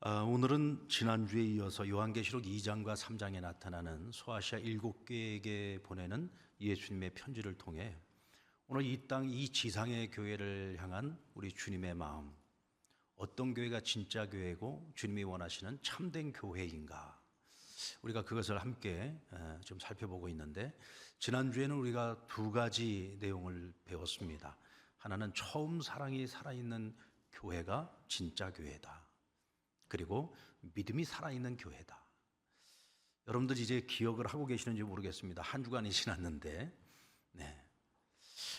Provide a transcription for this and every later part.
오늘은 지난주에 이어서 요한계시록 2장과 3장에 나타나는 소아시아 7교회에게 보내는 예수님의 편지를 통해 오늘 이 땅, 이 지상의 교회를 향한 우리 주님의 마음, 어떤 교회가 진짜 교회고 주님이 원하시는 참된 교회인가, 우리가 그것을 함께 좀 살펴보고 있는데, 지난주에는 우리가 두 가지 내용을 배웠습니다. 하나는 처음 사랑이 살아있는 교회가 진짜 교회다, 그리고 믿음이 살아있는 교회다. 여러분들 이제 기억을 하고 계시는지 모르겠습니다. 한 주간이 지났는데,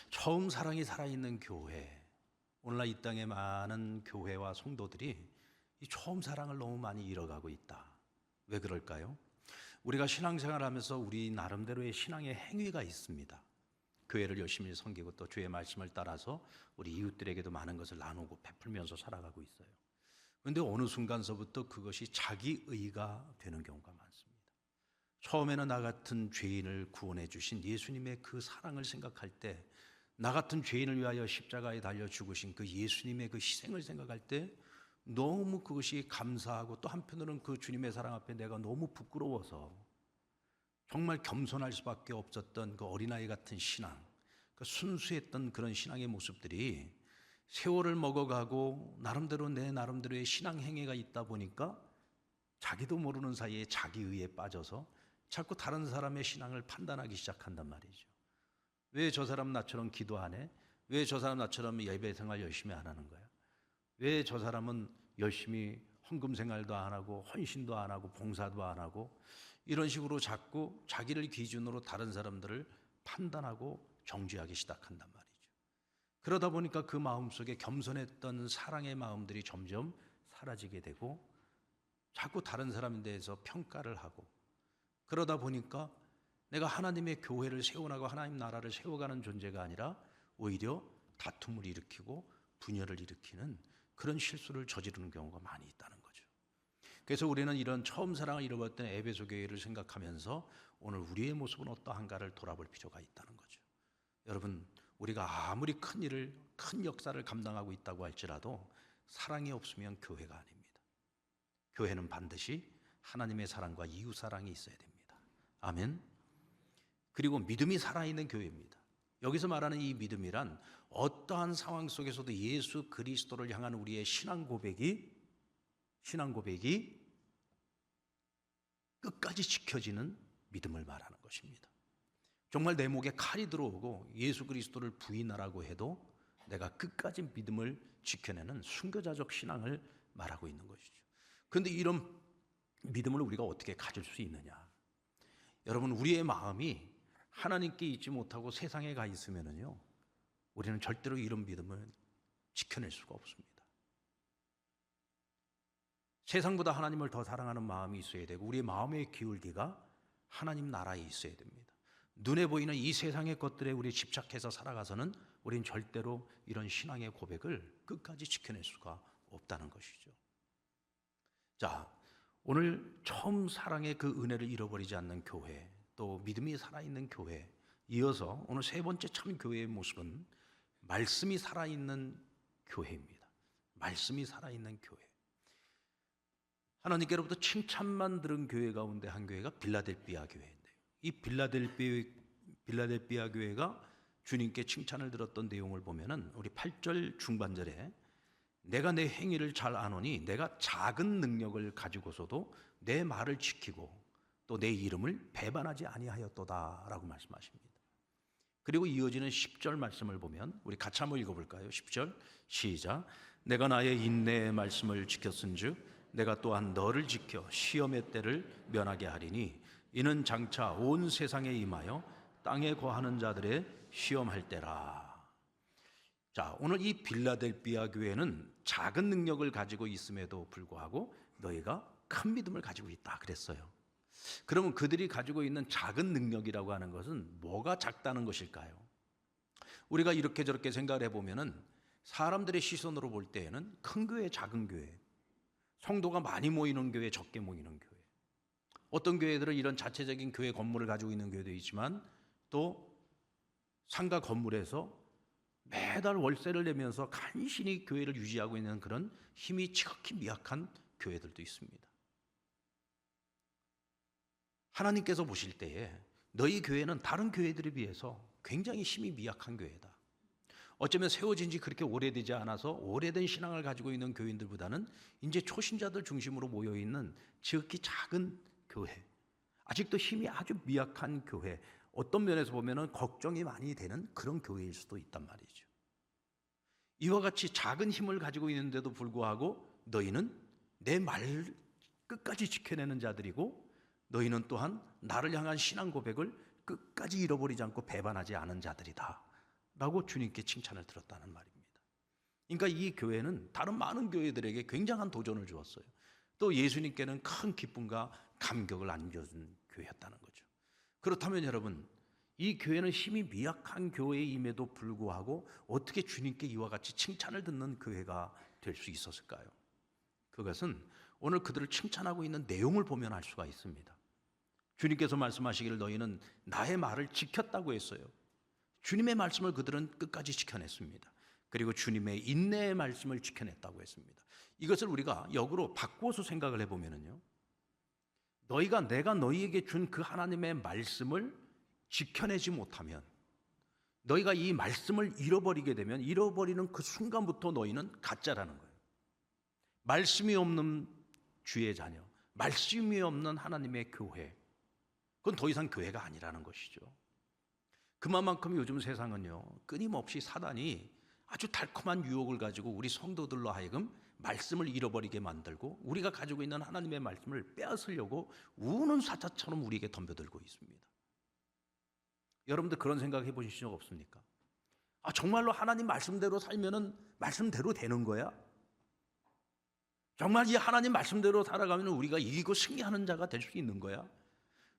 처음 사랑이 살아있는 교회, 오늘날 이 땅에 많은 교회와 성도들이 이 처음 사랑을 너무 많이 잃어가고 있다. 왜 그럴까요? 우리가 신앙생활을 하면서 우리 나름대로의 신앙의 행위가 있습니다. 교회를 열심히 섬기고 또 주의 말씀을 따라서 우리 이웃들에게도 많은 것을 나누고 베풀면서 살아가고 있어요. 그런데 어느 순간서부터 그것이 자기의가 되는 경우가 많습니다. 처음에는 나 같은 죄인을 구원해 주신 예수님의 그 사랑을 생각할 때, 나 같은 죄인을 위하여 십자가에 달려 죽으신 그 예수님의 그 희생을 생각할 때 너무 그것이 감사하고, 또 한편으로는 그 주님의 사랑 앞에 내가 너무 부끄러워서 정말 겸손할 수밖에 없었던 그 어린아이 같은 신앙, 그 순수했던 그런 신앙의 모습들이 세월을 먹어가고 나름대로 내 나름대로의 신앙 행위가 있다 보니까 자기도 모르는 사이에 자기의에 빠져서 자꾸 다른 사람의 신앙을 판단하기 시작한단 말이죠. 왜 저 사람 나처럼 기도 안 해? 왜 저 사람 나처럼 예배 생활 열심히 안 하는 거야? 왜 저 사람은 열심히 헌금 생활도 안 하고 헌신도 안 하고 봉사도 안 하고, 이런 식으로 자꾸 자기를 기준으로 다른 사람들을 판단하고 정죄하기 시작한단 말이죠. 그러다 보니까 그 마음속에 겸손했던 사랑의 마음들이 점점 사라지게 되고, 자꾸 다른 사람에 대해서 평가를 하고, 그러다 보니까 내가 하나님의 교회를 세워나가고 하나님 나라를 세워가는 존재가 아니라 오히려 다툼을 일으키고 분열을 일으키는 그런 실수를 저지르는 경우가 많이 있다는 거죠. 그래서 우리는 이런 처음 사랑을 잃어버렸던 에베소 교회를 생각하면서 오늘 우리의 모습은 어떠한가를 돌아볼 필요가 있다는 거죠. 여러분, 우리가 아무리 큰 일을, 큰 역사를 감당하고 있다고 할지라도 사랑이 없으면 교회가 아닙니다. 교회는 반드시 하나님의 사랑과 이웃 사랑이 있어야 됩니다. 아멘. 그리고 믿음이 살아있는 교회입니다. 여기서 말하는 이 믿음이란 어떠한 상황 속에서도 예수 그리스도를 향한 우리의 신앙 고백이 끝까지 지켜지는 믿음을 말하는 것입니다. 정말 내 목에 칼이 들어오고 예수 그리스도를 부인하라고 해도 내가 끝까지 믿음을 지켜내는 순교자적 신앙을 말하고 있는 것이죠. 그런데 이런 믿음을 우리가 어떻게 가질 수 있느냐? 여러분, 우리의 마음이 하나님께 있지 못하고 세상에 가 있으면요, 우리는 절대로 이런 믿음을 지켜낼 수가 없습니다. 세상보다 하나님을 더 사랑하는 마음이 있어야 되고, 우리의 마음의 기울기가 하나님 나라에 있어야 됩니다. 눈에 보이는 이 세상의 것들에 우리 집착해서 살아가서는 우린 절대로 이런 신앙의 고백을 끝까지 지켜낼 수가 없다는 것이죠. 자, 오늘 처음 사랑의 그 은혜를 잃어버리지 않는 교회, 또 믿음이 살아있는 교회, 이어서 오늘 세 번째 참 교회의 모습은 말씀이 살아있는 교회입니다. 말씀이 살아있는 교회. 하나님께로부터 칭찬만 들은 교회 가운데 한 교회가 빌라델비아 교회인데요, 이 빌라델비아 교회가 주님께 칭찬을 들었던 내용을 보면은 우리 8절 중반절에 내가 내 행위를 잘 아노니 내가 작은 능력을 가지고서도 내 말을 지키고 또 내 이름을 배반하지 아니하였도다 라고 말씀하십니다. 그리고 이어지는 10절 말씀을 보면 우리 같이 한번 읽어볼까요? 10절 시작. 내가 나의 인내의 말씀을 지켰은즉 내가 또한 너를 지켜 시험의 때를 면하게 하리니 이는 장차 온 세상에 임하여 땅에 거하는 자들의 시험할 때라. 자, 오늘 이 빌라델비아 교회는 작은 능력을 가지고 있음에도 불구하고 너희가 큰 믿음을 가지고 있다 그랬어요. 그러면 그들이 가지고 있는 작은 능력이라고 하는 것은 뭐가 작다는 것일까요? 우리가 이렇게 저렇게 생각을 해보면은 사람들의 시선으로 볼 때에는 큰 교회, 작은 교회, 성도가 많이 모이는 교회, 적게 모이는 교회, 어떤 교회들은 이런 자체적인 교회 건물을 가지고 있는 교회도 있지만 또 상가 건물에서 매달 월세를 내면서 간신히 교회를 유지하고 있는 그런 힘이 지극히 미약한 교회들도 있습니다. 하나님께서 보실 때에 너희 교회는 다른 교회들에 비해서 굉장히 힘이 미약한 교회다. 어쩌면 세워진 지 그렇게 오래되지 않아서 오래된 신앙을 가지고 있는 교인들보다는 이제 초신자들 중심으로 모여있는 지극히 작은 교회, 아직도 힘이 아주 미약한 교회, 어떤 면에서 보면 걱정이 많이 되는 그런 교회일 수도 있단 말이죠. 이와 같이 작은 힘을 가지고 있는데도 불구하고 너희는 내 말 끝까지 지켜내는 자들이고, 너희는 또한 나를 향한 신앙 고백을 끝까지 잃어버리지 않고 배반하지 않은 자들이다 라고 주님께 칭찬을 들었다는 말입니다. 그러니까 이 교회는 다른 많은 교회들에게 굉장한 도전을 주었어요. 또 예수님께는 큰 기쁨과 감격을 안겨준 교회였다는 거죠. 그렇다면 여러분, 이 교회는 힘이 미약한 교회임에도 불구하고 어떻게 주님께 이와 같이 칭찬을 듣는 교회가 될 수 있었을까요? 그것은 오늘 그들을 칭찬하고 있는 내용을 보면 알 수가 있습니다. 주님께서 말씀하시기를 너희는 나의 말을 지켰다고 했어요. 주님의 말씀을 그들은 끝까지 지켜냈습니다. 그리고 주님의 인내의 말씀을 지켜냈다고 했습니다. 이것을 우리가 역으로 바꾸어서 생각을 해보면요, 내가 너희에게 준 그 하나님의 말씀을 지켜내지 못하면, 너희가 이 말씀을 잃어버리게 되면 잃어버리는 그 순간부터 너희는 가짜라는 거예요. 말씀이 없는 주의 자녀, 말씀이 없는 하나님의 교회, 그건 더 이상 교회가 아니라는 것이죠. 그만큼 요즘 세상은요, 끊임없이 사단이 아주 달콤한 유혹을 가지고 우리 성도들로 하여금 말씀을 잃어버리게 만들고 우리가 가지고 있는 하나님의 말씀을 빼앗으려고 우는 사자처럼 우리에게 덤벼들고 있습니다. 여러분들 그런 생각 해보신 적 없습니까? 정말로 하나님 말씀대로 살면은 말씀대로 되는 거야? 정말 이 하나님 말씀대로 살아가면 우리가 이기고 승리하는 자가 될 수 있는 거야?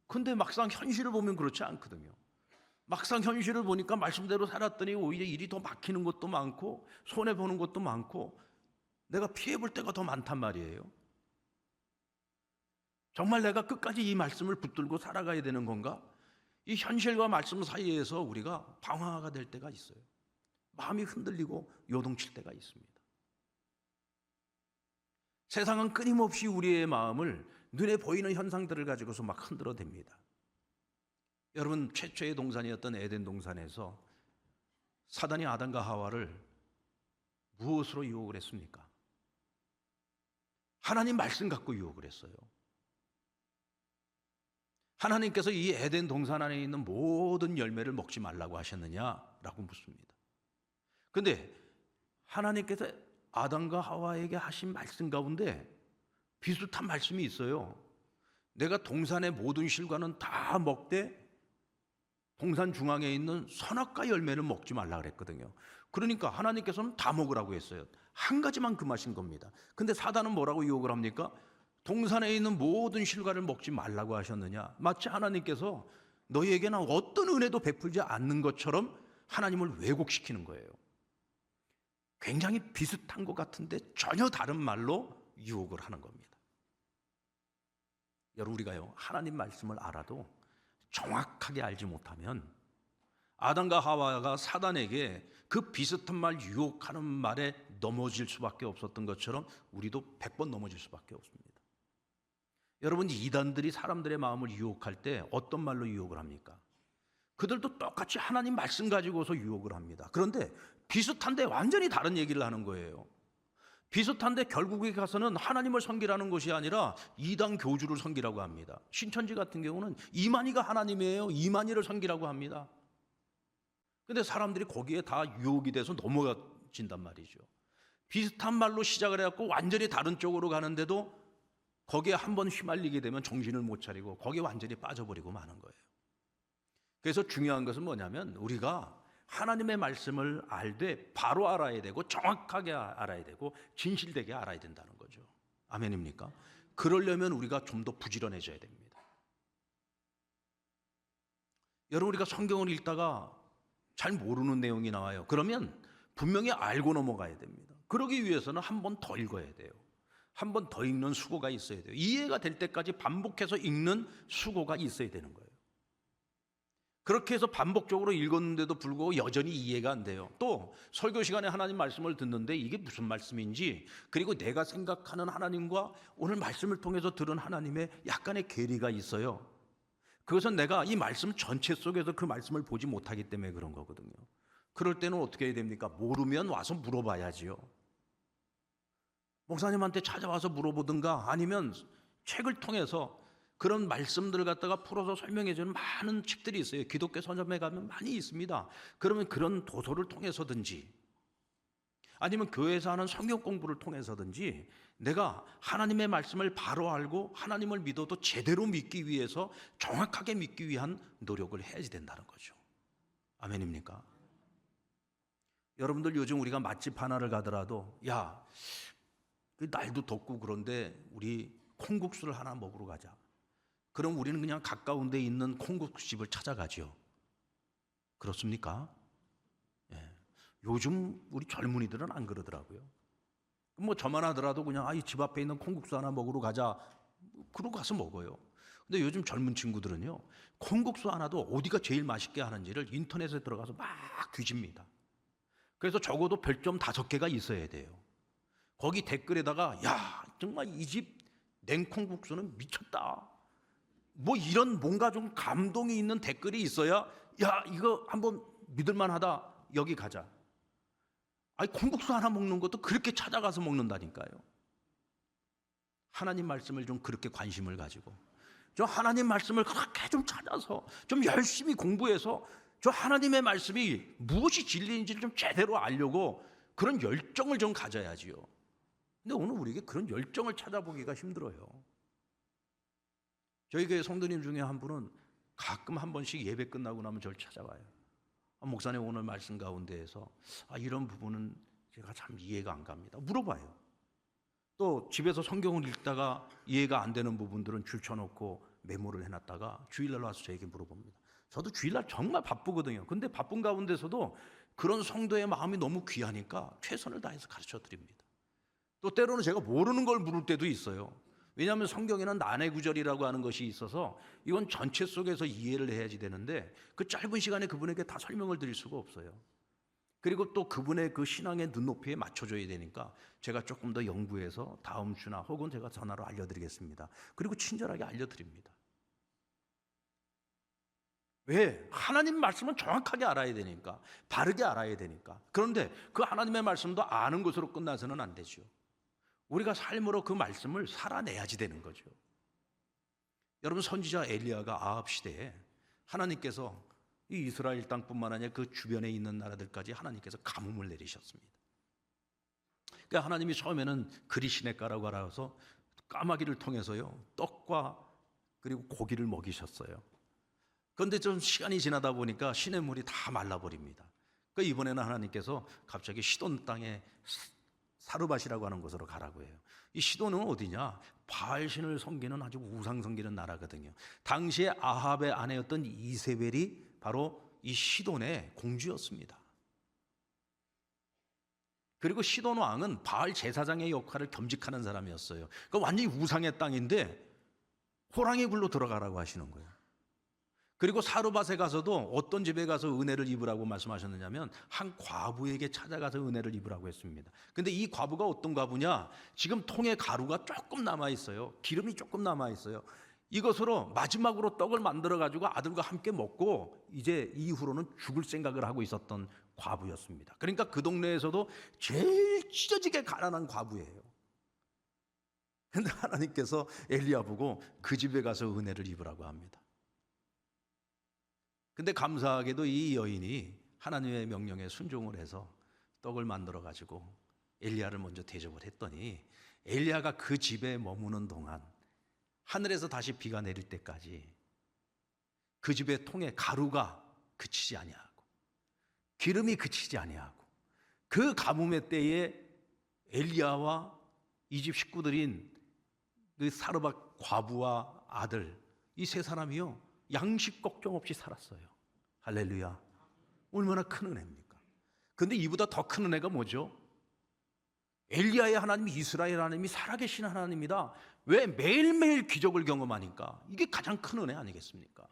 근데 막상 현실을 보면 그렇지 않거든요. 막상 현실을 보니까 말씀대로 살았더니 오히려 일이 더 막히는 것도 많고 손해보는 것도 많고 내가 피해볼 때가 더 많단 말이에요. 정말 내가 끝까지 이 말씀을 붙들고 살아가야 되는 건가? 이 현실과 말씀 사이에서 우리가 방황하게 될 때가 있어요. 마음이 흔들리고 요동칠 때가 있습니다. 세상은 끊임없이 우리의 마음을 눈에 보이는 현상들을 가지고서 막 흔들어댑니다. 여러분, 최초의 동산이었던 에덴 동산에서 사단이 아담과 하와를 무엇으로 유혹을 했습니까? 하나님 말씀 갖고 유혹을 했어요. 하나님께서 이 에덴 동산 안에 있는 모든 열매를 먹지 말라고 하셨느냐라고 묻습니다. 그런데 하나님께서 아담과 하와에게 하신 말씀 가운데 비슷한 말씀이 있어요. 내가 동산의 모든 실과는 다 먹되 동산 중앙에 있는 선악과 열매는 먹지 말라 그랬거든요. 그러니까 하나님께서는 다 먹으라고 했어요. 한 가지만 금하신 겁니다. 근데 사단은 뭐라고 유혹을 합니까? 동산에 있는 모든 실과를 먹지 말라고 하셨느냐? 마치 하나님께서 너희에게는 어떤 은혜도 베풀지 않는 것처럼 하나님을 왜곡시키는 거예요. 굉장히 비슷한 것 같은데 전혀 다른 말로 유혹을 하는 겁니다. 여러분, 우리가요, 하나님 말씀을 알아도 정확하게 알지 못하면 아담과 하와가 사단에게 그 비슷한 말 유혹하는 말에 넘어질 수밖에 없었던 것처럼 우리도 100번 넘어질 수밖에 없습니다. 여러분, 이단들이 사람들의 마음을 유혹할 때 어떤 말로 유혹을 합니까? 그들도 똑같이 하나님 말씀 가지고서 유혹을 합니다. 그런데 비슷한데 완전히 다른 얘기를 하는 거예요. 비슷한데 결국에 가서는 하나님을 섬기라는 것이 아니라 이단 교주를 섬기라고 합니다. 신천지 같은 경우는 이만희가 하나님이에요. 이만희를 섬기라고 합니다. 근데 사람들이 거기에 다 유혹이 돼서 넘어진단 말이죠. 비슷한 말로 시작을 해갖고 완전히 다른 쪽으로 가는데도 거기에 한번 휘말리게 되면 정신을 못 차리고 거기에 완전히 빠져버리고 마는 거예요. 그래서 중요한 것은 뭐냐면 우리가 하나님의 말씀을 알되 바로 알아야 되고 정확하게 알아야 되고 진실되게 알아야 된다는 거죠. 아멘입니까? 그러려면 우리가 좀 더 부지런해져야 됩니다. 여러분, 우리가 성경을 읽다가 잘 모르는 내용이 나와요. 그러면 분명히 알고 넘어가야 됩니다. 그러기 위해서는 한 번 더 읽어야 돼요. 한 번 더 읽는 수고가 있어야 돼요. 이해가 될 때까지 반복해서 읽는 수고가 있어야 되는 거예요. 그렇게 해서 반복적으로 읽었는데도 불구하고 여전히 이해가 안 돼요. 또 설교 시간에 하나님 말씀을 듣는데 이게 무슨 말씀인지, 그리고 내가 생각하는 하나님과 오늘 말씀을 통해서 들은 하나님의 약간의 괴리가 있어요. 그것은 내가 이 말씀 전체 속에서 그 말씀을 보지 못하기 때문에 그런 거거든요. 그럴 때는 어떻게 해야 됩니까? 모르면 와서 물어봐야지요. 목사님한테 찾아와서 물어보든가, 아니면 책을 통해서 그런 말씀들을 갖다가 풀어서 설명해 주는 많은 책들이 있어요. 기독교 서점에 가면 많이 있습니다. 그러면 그런 도서를 통해서든지, 아니면 교회에서 하는 성경 공부를 통해서든지 내가 하나님의 말씀을 바로 알고 하나님을 믿어도 제대로 믿기 위해서, 정확하게 믿기 위한 노력을 해야지 된다는 거죠. 아멘입니까? 여러분들, 요즘 우리가 맛집 하나를 가더라도 야, 날도 덥고 그런데 우리 콩국수를 하나 먹으러 가자. 그럼 우리는 그냥 가까운 데 있는 콩국수집을 찾아가죠. 그렇습니까? 예. 요즘 우리 젊은이들은 안 그러더라고요. 뭐 저만 하더라도 그냥 이 집 앞에 있는 콩국수 하나 먹으러 가자, 그러고 가서 먹어요. 근데 요즘 젊은 친구들은요, 콩국수 하나도 어디가 제일 맛있게 하는지를 인터넷에 들어가서 막 뒤집니다. 그래서 적어도 별점 5개가 있어야 돼요. 거기 댓글에다가 야, 정말 이 집 냉콩국수는 미쳤다, 뭐 이런 뭔가 좀 감동이 있는 댓글이 있어야 야, 이거 한번 믿을만하다, 여기 가자. 아니, 콩국수 하나 먹는 것도 그렇게 찾아가서 먹는다니까요. 하나님 말씀을 좀 그렇게 관심을 가지고, 저 하나님 말씀을 그렇게 좀 찾아서 좀 열심히 공부해서 저 하나님의 말씀이 무엇이 진리인지를 좀 제대로 알려고 그런 열정을 좀 가져야지요. 근데 오늘 우리에게 그런 열정을 찾아보기가 힘들어요. 저희 교회 성도님 중에 한 분은 가끔 한 번씩 예배 끝나고 나면 저를 찾아와요. 목사님, 오늘 말씀 가운데에서 이런 부분은 제가 참 이해가 안 갑니다. 물어봐요. 또 집에서 성경을 읽다가 이해가 안 되는 부분들은 줄쳐놓고 메모를 해놨다가 주일날 와서 저에게 물어봅니다. 저도 주일날 정말 바쁘거든요. 근데 바쁜 가운데서도 그런 성도의 마음이 너무 귀하니까 최선을 다해서 가르쳐 드립니다. 또 때로는 제가 모르는 걸 물을 때도 있어요. 왜냐하면 성경에는 난해 구절이라고 하는 것이 있어서 이건 전체 속에서 이해를 해야지 되는데 그 짧은 시간에 그분에게 다 설명을 드릴 수가 없어요. 그리고 또 그분의 그 신앙의 눈높이에 맞춰줘야 되니까 제가 조금 더 연구해서 다음 주나 혹은 제가 전화로 알려드리겠습니다. 그리고 친절하게 알려드립니다. 왜? 하나님 말씀은 정확하게 알아야 되니까, 바르게 알아야 되니까. 그런데 그 하나님의 말씀도 아는 것으로 끝나서는 안 되죠. 우리가 삶으로 그 말씀을 살아내야지 되는 거죠. 여러분, 선지자 엘리야가 아합 시대에 하나님께서 이 이스라엘 땅뿐만 아니라 그 주변에 있는 나라들까지 하나님께서 가뭄을 내리셨습니다. 그러니까 하나님이 처음에는 그리 시냇가라고 알아서 까마귀를 통해서요, 떡과 그리고 고기를 먹이셨어요. 그런데 좀 시간이 지나다 보니까 시냇물이 다 말라버립니다. 그러니까 이번에는 하나님께서 갑자기 시돈 땅에 사르밧이라고 하는 곳으로 가라고 해요. 이 시돈은 어디냐? 바알신을 섬기는 아주 우상 섬기는 나라거든요. 당시에 아합의 아내였던 이세벨이 바로 이 시돈의 공주였습니다. 그리고 시돈 왕은 바알 제사장의 역할을 겸직하는 사람이었어요. 그러니까 완전히 우상의 땅인데 호랑이 굴로 들어가라고 하시는 거예요. 그리고 사르밧에 가서도 어떤 집에 가서 은혜를 입으라고 말씀하셨느냐면 한 과부에게 찾아가서 은혜를 입으라고 했습니다. 근데 이 과부가 어떤 과부냐? 지금 통에 가루가 조금 남아있어요. 기름이 조금 남아있어요. 이것으로 마지막으로 떡을 만들어 가지고 아들과 함께 먹고 이제 이후로는 죽을 생각을 하고 있었던 과부였습니다. 그러니까 그 동네에서도 제일 찢어지게 가난한 과부예요. 근데 하나님께서 엘리야 보고 그 집에 가서 은혜를 입으라고 합니다. 근데 감사하게도 이 여인이 하나님의 명령에 순종을 해서 떡을 만들어 가지고 엘리야를 먼저 대접을 했더니 엘리야가 그 집에 머무는 동안 하늘에서 다시 비가 내릴 때까지 그 집의 통에 가루가 그치지 아니하고 기름이 그치지 아니하고 그 가뭄의 때에 엘리야와 이 집 식구들인 그 사르밧 과부와 아들, 이 세 사람이요, 양식 걱정 없이 살았어요. 할렐루야. 얼마나 큰 은혜입니까? 근데 이보다 더 큰 은혜가 뭐죠? 엘리야의 하나님이, 이스라엘 하나님이 살아계신 하나님이다. 왜? 매일매일 기적을 경험하니까. 이게 가장 큰 은혜 아니겠습니까?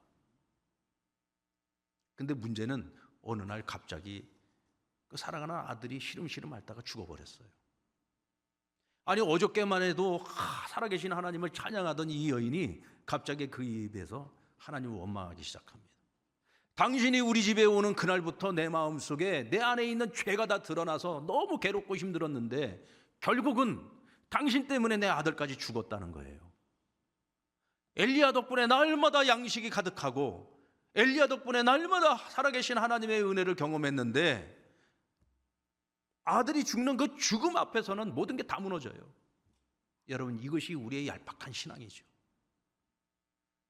근데 문제는 어느 날 갑자기 그 사랑하는 아들이 시름시름 앓다가 죽어버렸어요. 아니 어저께만 해도 살아계신 하나님을 찬양하던 이 여인이 갑자기 그 입에서 하나님을 원망하기 시작합니다. 당신이 우리 집에 오는 그날부터 내 마음속에 내 안에 있는 죄가 다 드러나서 너무 괴롭고 힘들었는데 결국은 당신 때문에 내 아들까지 죽었다는 거예요. 엘리야 덕분에 날마다 양식이 가득하고 엘리야 덕분에 날마다 살아계신 하나님의 은혜를 경험했는데 아들이 죽는 그 죽음 앞에서는 모든 게 다 무너져요. 여러분, 이것이 우리의 얄팍한 신앙이죠.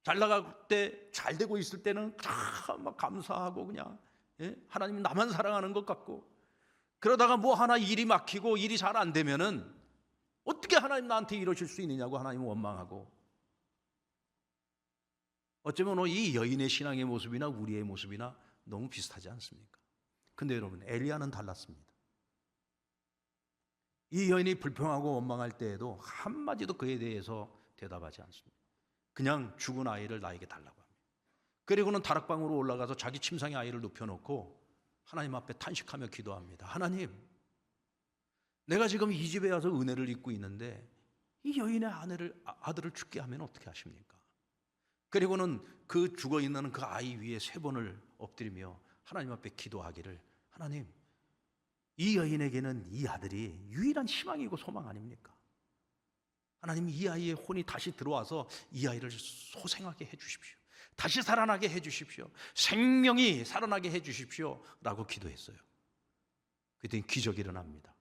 잘 나갈 때, 잘 되고 있을 때는 막 감사하고 그냥 하나님 나만 사랑하는 것 같고, 그러다가 뭐 하나 일이 막히고 일이 잘 안 되면은 어떻게 하나님 나한테 이러실 수 있느냐고 하나님 원망하고, 어쩌면 이 여인의 신앙의 모습이나 우리의 모습이나 너무 비슷하지 않습니까? 근데 여러분, 엘리야는 달랐습니다. 이 여인이 불평하고 원망할 때에도 한마디도 그에 대해서 대답하지 않습니다. 그냥 죽은 아이를 나에게 달라고 합니다. 그리고는 다락방으로 올라가서 자기 침상에 아이를 눕혀놓고 하나님 앞에 탄식하며 기도합니다. 하나님, 내가 지금 이 집에 와서 은혜를 입고 있는데 이 여인의 아들을 죽게 하면 어떻게 하십니까? 그리고는 그 죽어있는 그 아이 위에 3번을 엎드리며 하나님 앞에 기도하기를, 하나님, 이 여인에게는 이 아들이 유일한 희망이고 소망 아닙니까? 하나님, 이 아이의 혼이 다시 들어와서 이 아이를 소생하게 해주십시오. 다시 살아나게 해주십시오. 생명이 살아나게 해주십시오 라고 기도했어요. 그랬더니 기적이 일어납니다.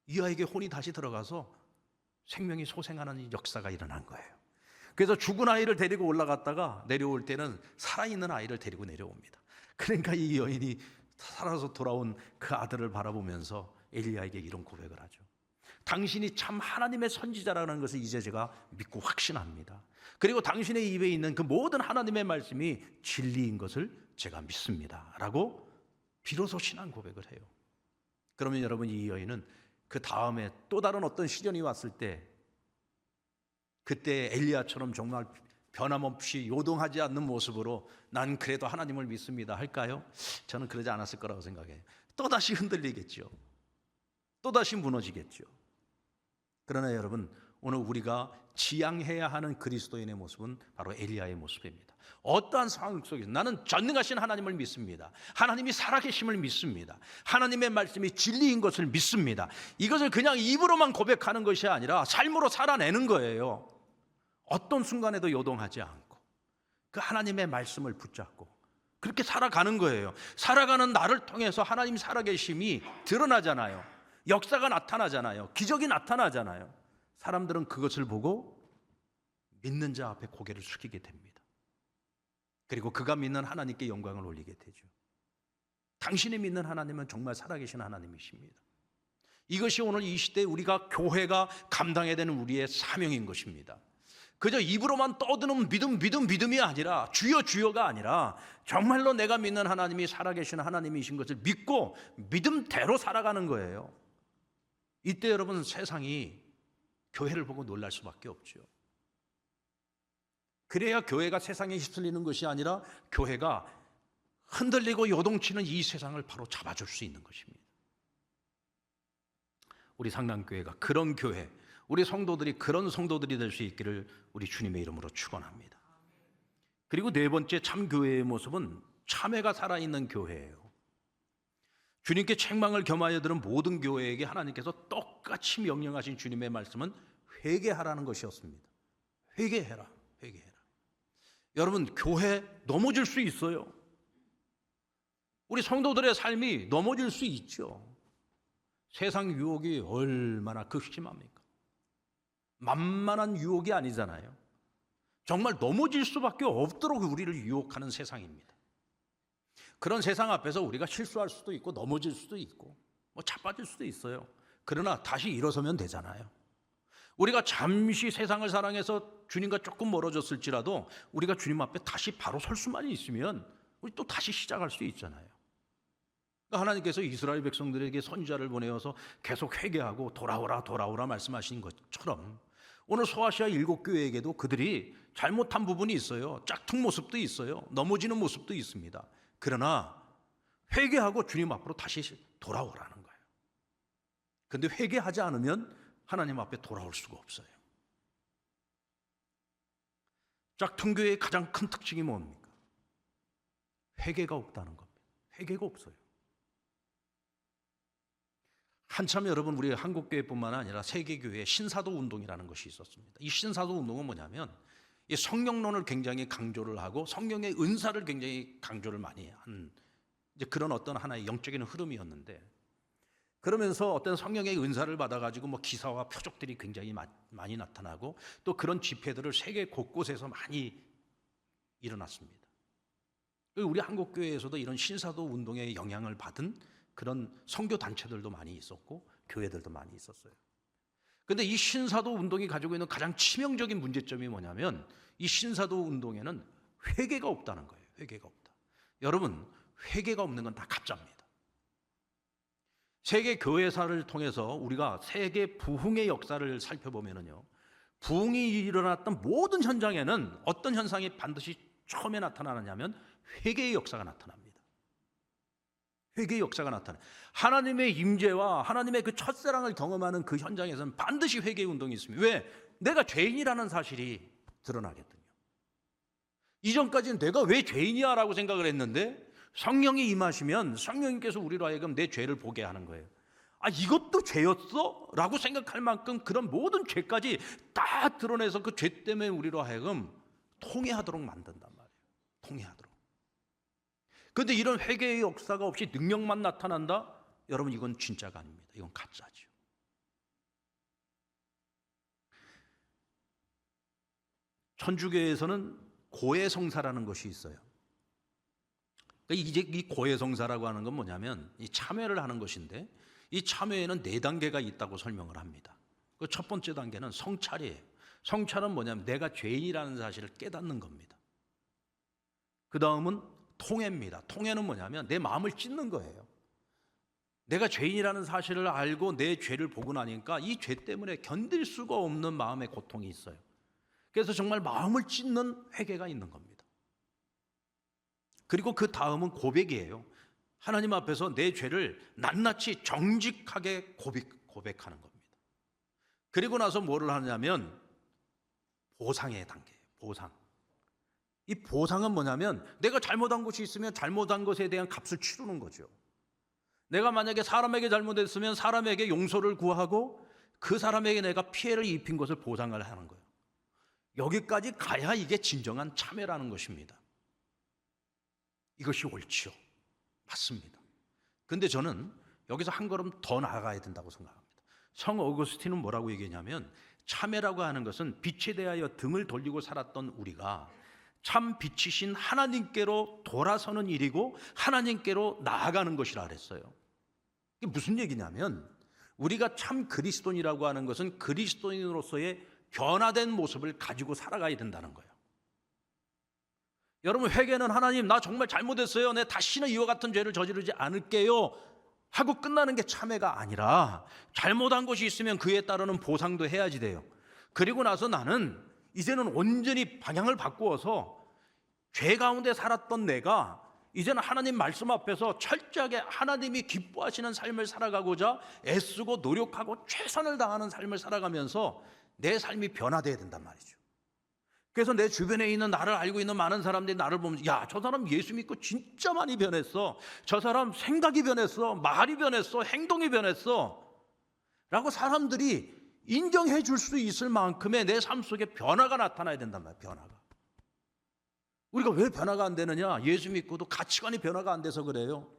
이 아이에게 혼이 다시 들어가서 생명이 소생하는 역사가 일어난 거예요. 그래서 죽은 아이를 데리고 올라갔다가 내려올 때는 살아있는 아이를 데리고 내려옵니다. 그러니까 이 여인이 살아서 돌아온 그 아들을 바라보면서 엘리야에게 이런 고백을 하죠. 당신이 참 하나님의 선지자라는 것을 이제 제가 믿고 확신합니다. 그리고 당신의 입에 있는 그 모든 하나님의 말씀이 진리인 것을 제가 믿습니다 라고 비로소 신앙 고백을 해요. 그러면 여러분, 이 여인은 그 다음에 또 다른 어떤 시련이 왔을 때 그때 엘리야처럼 정말 변함없이 요동하지 않는 모습으로 난 그래도 하나님을 믿습니다 할까요? 저는 그러지 않았을 거라고 생각해요. 또다시 흔들리겠죠. 또다시 무너지겠죠. 그러나 여러분, 오늘 우리가 지향해야 하는 그리스도인의 모습은 바로 엘리야의 모습입니다. 어떠한 상황 속에서 나는 전능하신 하나님을 믿습니다. 하나님이 살아계심을 믿습니다. 하나님의 말씀이 진리인 것을 믿습니다. 이것을 그냥 입으로만 고백하는 것이 아니라 삶으로 살아내는 거예요. 어떤 순간에도 요동하지 않고 그 하나님의 말씀을 붙잡고 그렇게 살아가는 거예요. 살아가는 나를 통해서 하나님 살아계심이 드러나잖아요. 역사가 나타나잖아요. 기적이 나타나잖아요. 사람들은 그것을 보고 믿는 자 앞에 고개를 숙이게 됩니다. 그리고 그가 믿는 하나님께 영광을 올리게 되죠. 당신이 믿는 하나님은 정말 살아계신 하나님이십니다. 이것이 오늘 이 시대에 우리가 교회가 감당해야 되는 우리의 사명인 것입니다. 그저 입으로만 떠드는 믿음이 아니라 주여 주여가 아니라 정말로 내가 믿는 하나님이 살아계신 하나님이신 것을 믿고 믿음대로 살아가는 거예요. 이때 여러분, 세상이 교회를 보고 놀랄 수밖에 없죠. 그래야 교회가 세상에 휩쓸리는 것이 아니라 교회가 흔들리고 요동치는 이 세상을 바로 잡아줄 수 있는 것입니다. 우리 상남교회가 그런 교회, 우리 성도들이 그런 성도들이 될 수 있기를 우리 주님의 이름으로 축원합니다. 그리고 4번째 참교회의 모습은 참회가 살아있는 교회예요. 주님께 책망을 겸하여 들은 모든 교회에게 하나님께서 똑같이 명령하신 주님의 말씀은 회개하라는 것이었습니다. 회개해라. 여러분, 교회 넘어질 수 있어요. 우리 성도들의 삶이 넘어질 수 있죠. 세상 유혹이 얼마나 극심합니까? 만만한 유혹이 아니잖아요. 정말 넘어질 수밖에 없도록 우리를 유혹하는 세상입니다. 그런 세상 앞에서 우리가 실수할 수도 있고 넘어질 수도 있고 자빠질 수도 있어요. 그러나 다시 일어서면 되잖아요. 우리가 잠시 세상을 사랑해서 주님과 조금 멀어졌을지라도 우리가 주님 앞에 다시 바로 설 수만 있으면 우리 또 다시 시작할 수 있잖아요. 하나님께서 이스라엘 백성들에게 선지자를 보내어서 계속 회개하고 돌아오라 말씀하신 것처럼 오늘 소아시아 7교회에게도 그들이 잘못한 부분이 있어요. 짝퉁 모습도 있어요. 넘어지는 모습도 있습니다. 그러나 회개하고 주님 앞으로 다시 돌아오라는 거예요. 근데 회개하지 않으면 하나님 앞에 돌아올 수가 없어요. 짝퉁교회의 가장 큰 특징이 뭡니까? 회개가 없다는 겁니다. 회개가 없어요. 한참 여러분 우리 한국교회뿐만 아니라 세계교회에 신사도 운동이라는 것이 있었습니다. 이 신사도 운동은 뭐냐면 이 성령론을 굉장히 강조를 하고 성령의 은사를 굉장히 강조를 많이 한 이제 그런 어떤 하나의 영적인 흐름이었는데, 그러면서 어떤 성령의 은사를 받아가지고 뭐 기사와 표적들이 굉장히 많이 나타나고 또 그런 집회들을 세계 곳곳에서 많이 일어났습니다. 우리 한국교회에서도 이런 신사도 운동의 영향을 받은 그런 선교 단체들도 많이 있었고 교회들도 많이 있었어요. 그런데 이 신사도 운동이 가지고 있는 가장 치명적인 문제점이 뭐냐면 이 신사도 운동에는 회개가 없다는 거예요. 회개가 없다. 여러분, 회개가 없는 건 다 가짜입니다. 세계 교회사를 통해서 우리가 세계 부흥의 역사를 살펴보면요, 부흥이 일어났던 모든 현장에는 어떤 현상이 반드시 처음에 나타나느냐면 회개의 역사가 나타납니다. 회개의 역사가 나타나요. 하나님의 임재와 하나님의 그 첫사랑을 경험하는 그 현장에서는 반드시 회개의 운동이 있습니다. 왜? 내가 죄인이라는 사실이 드러나거든요. 이전까지는 내가 왜 죄인이야 라고 생각을 했는데 성령이 임하시면 성령님께서 우리로 하여금 내 죄를 보게 하는 거예요. 아, 이것도 죄였어? 라고 생각할 만큼 그런 모든 죄까지 다 드러내서 그 죄 때문에 우리로 하여금 통회하도록 만든단 말이에요. 통회하도록. 그런데 이런 회개의 역사가 없이 능력만 나타난다? 여러분, 이건 진짜가 아닙니다. 이건 가짜죠. 천주교에서는 고해성사라는 것이 있어요. 이제 이 고해성사라고 하는 건 뭐냐면 이 참회를 하는 것인데, 이 참회에는 4단계가 있다고 설명을 합니다. 그 첫 번째 단계는 성찰이에요. 성찰은 뭐냐면 내가 죄인이라는 사실을 깨닫는 겁니다. 그 다음은 통회입니다. 통회는 뭐냐면 내 마음을 찢는 거예요. 내가 죄인이라는 사실을 알고 내 죄를 보고 나니까 이 죄 때문에 견딜 수가 없는 마음의 고통이 있어요. 그래서 정말 마음을 찢는 회개가 있는 겁니다. 그리고 그 다음은 고백이에요. 하나님 앞에서 내 죄를 낱낱이 정직하게 고백하는 겁니다. 그리고 나서 뭐를 하냐면 보상의 단계예요. 보상. 이 보상은 뭐냐면 내가 잘못한 것이 있으면 잘못한 것에 대한 값을 치르는 거죠. 내가 만약에 사람에게 잘못했으면 사람에게 용서를 구하고 그 사람에게 내가 피해를 입힌 것을 보상을 하는 거예요. 여기까지 가야 이게 진정한 참회라는 것입니다. 이것이 옳지요. 맞습니다. 근데 저는 여기서 한 걸음 더 나아가야 된다고 생각합니다. 성 어거스틴은 뭐라고 얘기하냐면 참회라고 하는 것은 빛에 대하여 등을 돌리고 살았던 우리가 참 빛이신 하나님께로 돌아서는 일이고 하나님께로 나아가는 것이라 그랬어요. 이게 무슨 얘기냐면 우리가 참 그리스도인이라고 하는 것은 그리스도인으로서의 변화된 모습을 가지고 살아가야 된다는 거예요. 여러분, 회개는 하나님 나 정말 잘못했어요, 내 다시는 이와 같은 죄를 저지르지 않을게요 하고 끝나는 게 참회가 아니라 잘못한 것이 있으면 그에 따르는 보상도 해야지 돼요. 그리고 나서 나는 이제는 온전히 방향을 바꾸어서 죄 가운데 살았던 내가 이제는 하나님 말씀 앞에서 철저하게 하나님이 기뻐하시는 삶을 살아가고자 애쓰고 노력하고 최선을 다하는 삶을 살아가면서 내 삶이 변화되어야 된단 말이죠. 그래서 내 주변에 있는 나를 알고 있는 많은 사람들이 나를 보면서 야, 저 사람 예수 믿고 진짜 많이 변했어, 저 사람 생각이 변했어, 말이 변했어, 행동이 변했어 라고 사람들이 인정해 줄 수 있을 만큼의 내 삶 속에 변화가 나타나야 된단 말이에요. 변화가. 우리가 왜 변화가 안 되느냐? 예수 믿고도 가치관이 변화가 안 돼서 그래요.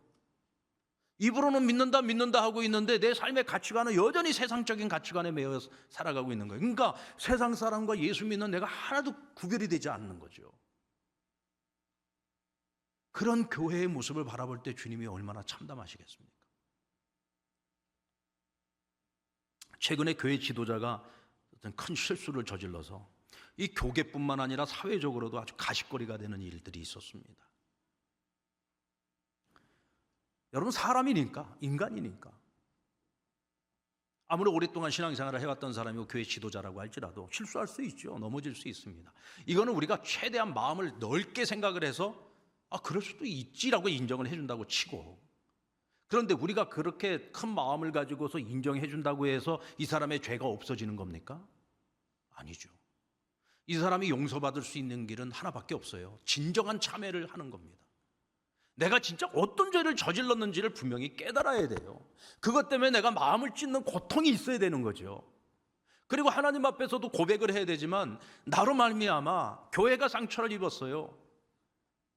입으로는 믿는다 하고 있는데 내 삶의 가치관은 여전히 세상적인 가치관에 매여 살아가고 있는 거예요. 그러니까 세상 사람과 예수 믿는 내가 하나도 구별이 되지 않는 거죠. 그런 교회의 모습을 바라볼 때 주님이 얼마나 참담하시겠습니까? 최근에 교회 지도자가 어떤 큰 실수를 저질러서 이 교계뿐만 아니라 사회적으로도 아주 가십거리가 되는 일들이 있었습니다. 여러분, 사람이니까, 인간이니까 아무리 오랫동안 신앙생활을 해왔던 사람이고 교회 지도자라고 할지라도 실수할 수 있죠. 넘어질 수 있습니다. 이거는 우리가 최대한 마음을 넓게 생각을 해서 그럴 수도 있지라고 인정을 해준다고 치고, 그런데 우리가 그렇게 큰 마음을 가지고서 인정해 준다고 해서 이 사람의 죄가 없어지는 겁니까? 아니죠. 이 사람이 용서받을 수 있는 길은 하나밖에 없어요. 진정한 참회를 하는 겁니다. 내가 진짜 어떤 죄를 저질렀는지를 분명히 깨달아야 돼요. 그것 때문에 내가 마음을 찢는 고통이 있어야 되는 거죠. 그리고 하나님 앞에서도 고백을 해야 되지만, 나로 말미암아 교회가 상처를 입었어요.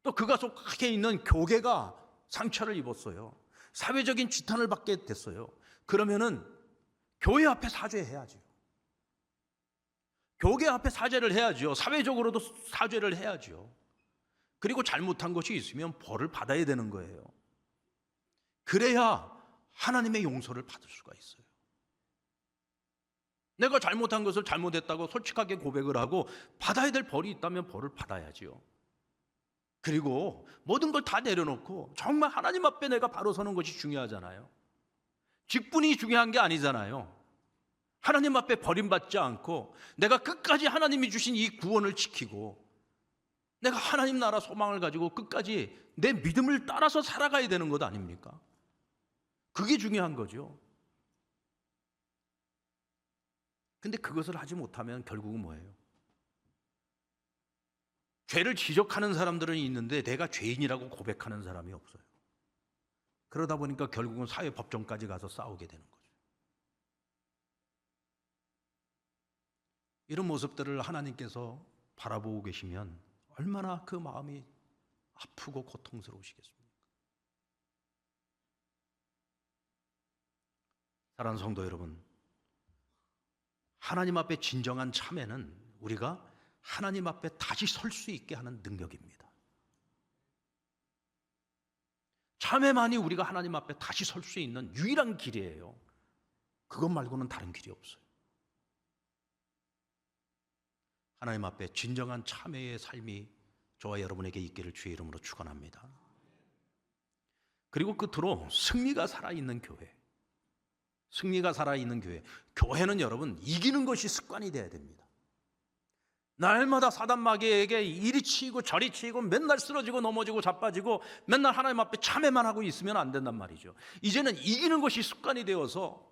또 그가 속해 있는 교계가 상처를 입었어요. 사회적인 지탄을 받게 됐어요. 그러면은 교회 앞에 사죄해야죠. 교계 앞에 사죄를 해야죠. 사회적으로도 사죄를 해야죠. 그리고 잘못한 것이 있으면 벌을 받아야 되는 거예요. 그래야 하나님의 용서를 받을 수가 있어요. 내가 잘못한 것을 잘못했다고 솔직하게 고백을 하고 받아야 될 벌이 있다면 벌을 받아야지요. 그리고 모든 걸 다 내려놓고 정말 하나님 앞에 내가 바로 서는 것이 중요하잖아요. 직분이 중요한 게 아니잖아요. 하나님 앞에 버림받지 않고 내가 끝까지 하나님이 주신 이 구원을 지키고 내가 하나님 나라 소망을 가지고 끝까지 내 믿음을 따라서 살아가야 되는 것 아닙니까? 그게 중요한 거죠. 근데 그것을 하지 못하면 결국은 뭐예요? 죄를 지적하는 사람들은 있는데 내가 죄인이라고 고백하는 사람이 없어요. 그러다 보니까 결국은 사회법정까지 가서 싸우게 되는 거죠. 이런 모습들을 하나님께서 바라보고 계시면 얼마나 그 마음이 아프고 고통스러우시겠습니까? 사랑하는 성도 여러분, 하나님 앞에 진정한 참회는 우리가 하나님 앞에 다시 설 수 있게 하는 능력입니다. 참회만이 우리가 하나님 앞에 다시 설 수 있는 유일한 길이에요. 그것 말고는 다른 길이 없어요. 하나님 앞에 진정한 참회의 삶이 저와 여러분에게 있기를 주의 이름으로 축원합니다. 그리고 끝으로 승리가 살아있는 교회. 승리가 살아있는 교회. 교회는 여러분 이기는 것이 습관이 되어야 됩니다. 날마다 사단 마귀에게 이리 치이고 저리 치이고 맨날 쓰러지고 넘어지고 자빠지고 맨날 하나님 앞에 참회만 하고 있으면 안 된단 말이죠. 이제는 이기는 것이 습관이 되어서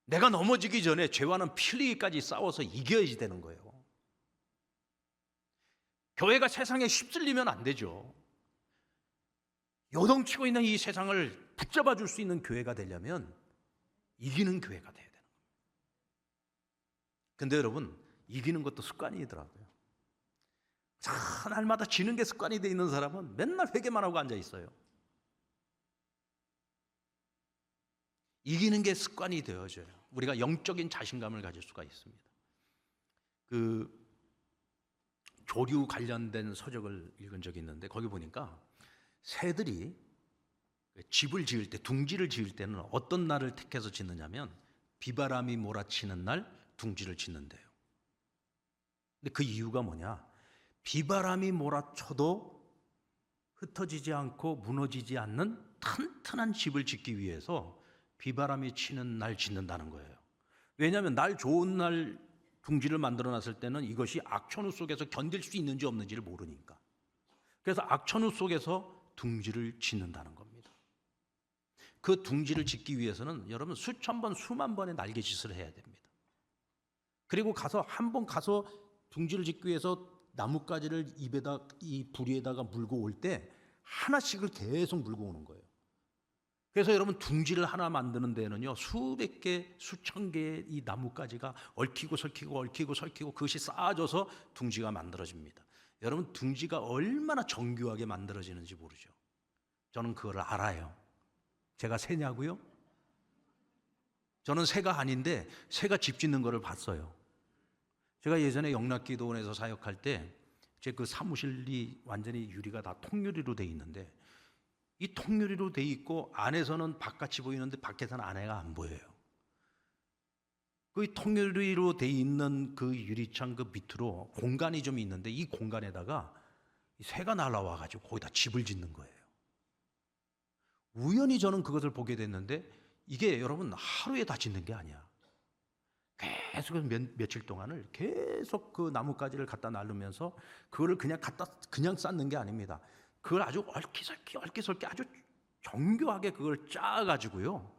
내가 넘어지기 전에 죄와는 피 흘리기까지 싸워서 이겨야지 되는 거예요. 교회가 세상에 휩쓸리면 안 되죠. 요동치고 있는 이 세상을 붙잡아 줄 수 있는 교회가 되려면 이기는 교회가 돼야 되는 거예요. 근데 여러분, 이기는 것도 습관이더라고요. 날마다 지는 게 습관이 돼 있는 사람은 맨날 회개만 하고 앉아 있어요. 이기는 게 습관이 되어져요. 우리가 영적인 자신감을 가질 수가 있습니다. 그 조류 관련된 서적을 읽은 적이 있는데 거기 보니까 새들이 집을 지을 때, 둥지를 지을 때는 어떤 날을 택해서 짓느냐면 비바람이 몰아치는 날 둥지를 짓는데요. 근데 그 이유가 뭐냐? 비바람이 몰아쳐도 흩어지지 않고 무너지지 않는 튼튼한 집을 짓기 위해서 비바람이 치는 날 짓는다는 거예요. 왜냐하면 날 좋은 날 둥지를 만들어 놨을 때는 이것이 악천후 속에서 견딜 수 있는지 없는지를 모르니까. 그래서 악천후 속에서 둥지를 짓는다는 겁니다. 그 둥지를 짓기 위해서는 여러분 수천 번, 수만 번의 날개짓을 해야 됩니다. 그리고 한 번 가서 둥지를 짓기 위해서 나뭇가지를 이 부리에다가 물고 올 때 하나씩을 계속 물고 오는 거예요. 그래서 여러분 둥지를 하나 만드는 데는요 수백 개, 수천 개의 이 나뭇가지가 얽히고 설키고 그것이 쌓아져서 둥지가 만들어집니다. 여러분 둥지가 얼마나 정교하게 만들어지는지 모르죠. 저는 그걸 알아요. 제가 새냐고요? 저는 새가 아닌데 새가 집 짓는 거를 봤어요. 제가 예전에 영락기도원에서 사역할 때 제 그 사무실이 완전히 유리가 다 통유리로 돼 있는데 이 통유리로 돼 있고 안에서는 바깥이 보이는데 밖에서는 안에가 안 보여요. 그 통유리로 돼 있는 그 유리창 그 밑으로 공간이 좀 있는데 이 공간에다가 새가 날아와 가지고 거기다 집을 짓는 거예요. 우연히 저는 그것을 보게 됐는데 이게 여러분 하루에 다 짓는 게 아니야. 계속 며칠 동안을 계속 그 나뭇가지를 갖다 나르면서 그거를 그냥 쌓는 게 아닙니다. 그걸 아주 얽히설키 아주 정교하게 그걸 짜가지고요.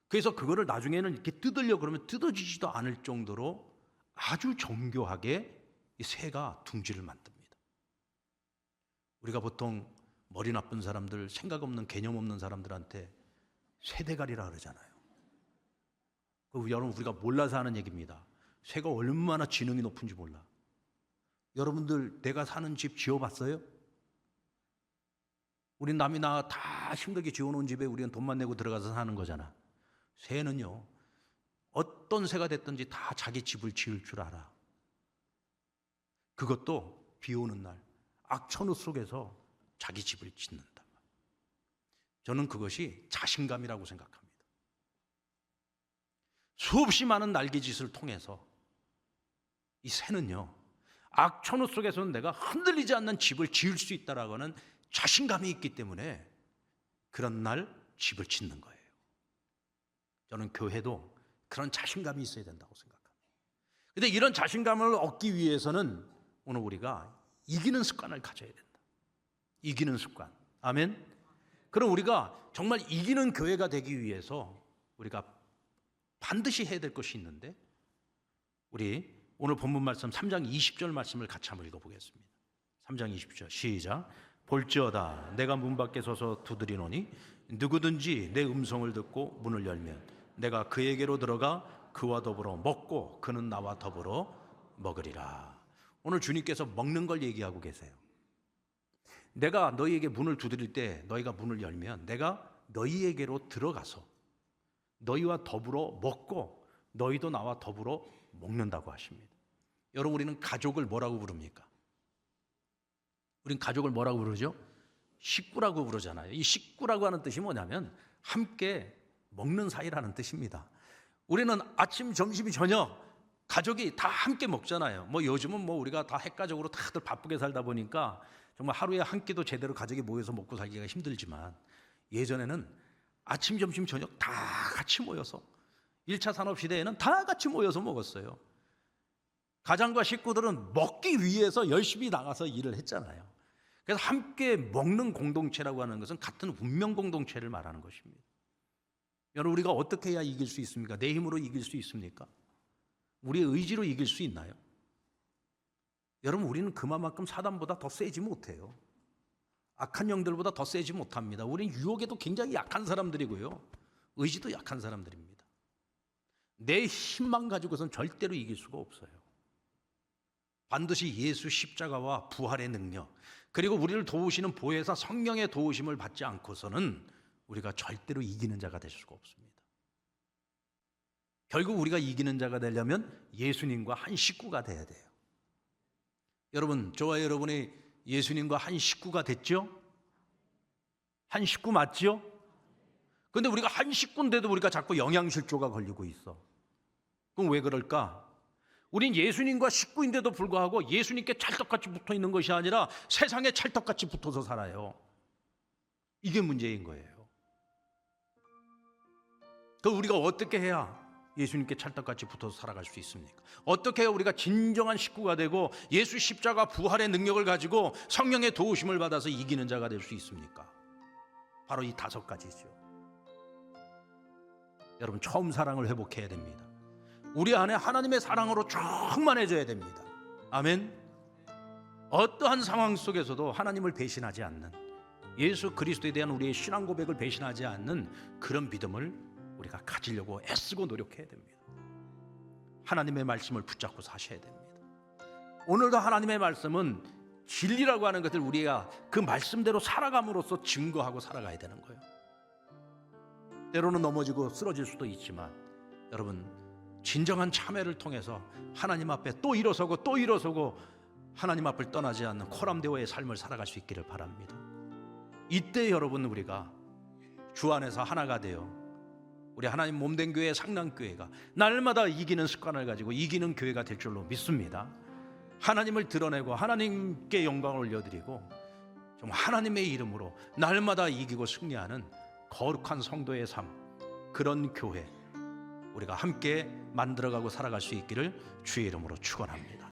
그래서 그거를 나중에는 이렇게 뜯으려고 그러면 뜯어지지도 않을 정도로 아주 정교하게 이 새가 둥지를 만듭니다. 우리가 보통 머리 나쁜 사람들, 생각 없는 개념 없는 사람들한테 새대가리라 그러잖아요. 여러분, 우리가 몰라서 하는 얘기입니다. 새가 얼마나 지능이 높은지 몰라. 여러분들 내가 사는 집 지어봤어요? 우린 남이 나 다 힘들게 지어놓은 집에 우리는 돈만 내고 들어가서 사는 거잖아. 새는요, 어떤 새가 됐든지 다 자기 집을 지을 줄 알아. 그것도 비 오는 날 악천후 속에서 자기 집을 짓는다. 저는 그것이 자신감이라고 생각합니다. 수없이 많은 날개짓을 통해서 이 새는요, 악천후 속에서는 내가 흔들리지 않는 집을 지을 수 있다라고 하는 자신감이 있기 때문에 그런 날 집을 짓는 거예요. 저는 교회도 그런 자신감이 있어야 된다고 생각합니다. 그런데 이런 자신감을 얻기 위해서는 오늘 우리가 이기는 습관을 가져야 된다. 이기는 습관. 아멘. 그럼 우리가 정말 이기는 교회가 되기 위해서 우리가 반드시 해야 될 것이 있는데, 우리 오늘 본문 말씀 3장 20절 말씀을 같이 한번 읽어보겠습니다. 3장 20절 시작. 볼지어다 내가 문 밖에 서서 두드리노니 누구든지 내 음성을 듣고 문을 열면 내가 그에게로 들어가 그와 더불어 먹고 그는 나와 더불어 먹으리라. 오늘 주님께서 먹는 걸 얘기하고 계세요. 내가 너희에게 문을 두드릴 때 너희가 문을 열면 내가 너희에게로 들어가서 너희와 더불어 먹고 너희도 나와 더불어 먹는다고 하십니다. 여러분, 우리는 가족을 뭐라고 부릅니까? 우린 가족을 뭐라고 부르죠? 식구라고 부르잖아요. 이 식구라고 하는 뜻이 뭐냐면 함께 먹는 사이라는 뜻입니다. 우리는 아침, 점심, 저녁 가족이 다 함께 먹잖아요. 요즘은 우리가 다 핵가족으로 다들 바쁘게 살다 보니까 정말 하루에 한 끼도 제대로 가족이 모여서 먹고 살기가 힘들지만, 예전에는 아침, 점심, 저녁 다 같이 모여서 1차 산업시대에는 다 같이 모여서 먹었어요. 가장과 식구들은 먹기 위해서 열심히 나가서 일을 했잖아요. 그래서 함께 먹는 공동체라고 하는 것은 같은 운명 공동체를 말하는 것입니다. 여러분, 우리가 어떻게 해야 이길 수 있습니까? 내 힘으로 이길 수 있습니까? 우리의 의지로 이길 수 있나요? 여러분, 우리는 그만큼 사단보다 더 세지 못해요. 악한 영들보다 더 세지 못합니다. 우리는 유혹에도 굉장히 약한 사람들이고요, 의지도 약한 사람들입니다. 내 힘만 가지고선 절대로 이길 수가 없어요. 반드시 예수 십자가와 부활의 능력, 그리고 우리를 도우시는 보혜사 성령의 도우심을 받지 않고서는 우리가 절대로 이기는 자가 될 수가 없습니다. 결국 우리가 이기는 자가 되려면 예수님과 한 식구가 돼야 돼요. 여러분, 저와 여러분이 예수님과 한 식구가 됐죠? 한 식구 맞죠? 그런데 우리가 한 식구인데도 우리가 자꾸 영양실조가 걸리고 있어. 그럼 왜 그럴까? 우린 예수님과 식구인데도 불구하고 예수님께 찰떡같이 붙어 있는 것이 아니라 세상에 찰떡같이 붙어서 살아요. 이게 문제인 거예요. 그럼 우리가 어떻게 해야 예수님께 찰떡같이 붙어서 살아갈 수 있습니까? 어떻게 해야 우리가 진정한 식구가 되고 예수 십자가 부활의 능력을 가지고 성령의 도우심을 받아서 이기는 자가 될 수 있습니까? 바로 이 5가지죠. 여러분, 처음 사랑을 회복해야 됩니다. 우리 안에 하나님의 사랑으로 충만해져야 됩니다. 아멘. 어떠한 상황 속에서도 하나님을 배신하지 않는, 예수 그리스도에 대한 우리의 신앙 고백을 배신하지 않는 그런 믿음을 우리가 가지려고 애쓰고 노력해야 됩니다. 하나님의 말씀을 붙잡고 사셔야 됩니다. 오늘도 하나님의 말씀은 진리라고 하는 것을 우리가 그 말씀대로 살아감으로써 증거하고 살아가야 되는 거예요. 때로는 넘어지고 쓰러질 수도 있지만, 여러분, 진정한 참회를 통해서 하나님 앞에 또 일어서고 또 일어서고 하나님 앞을 떠나지 않는 코람데오의 삶을 살아갈 수 있기를 바랍니다. 이때 여러분, 우리가 주 안에서 하나가 되어 우리 하나님 몸된 교회 상랑교회가 날마다 이기는 습관을 가지고 이기는 교회가 될 줄로 믿습니다. 하나님을 드러내고 하나님께 영광을 올려드리고 좀 하나님의 이름으로 날마다 이기고 승리하는 거룩한 성도의 삶, 그런 교회 우리가 함께 만들어가고 살아갈 수 있기를 주의 이름으로 축원합니다.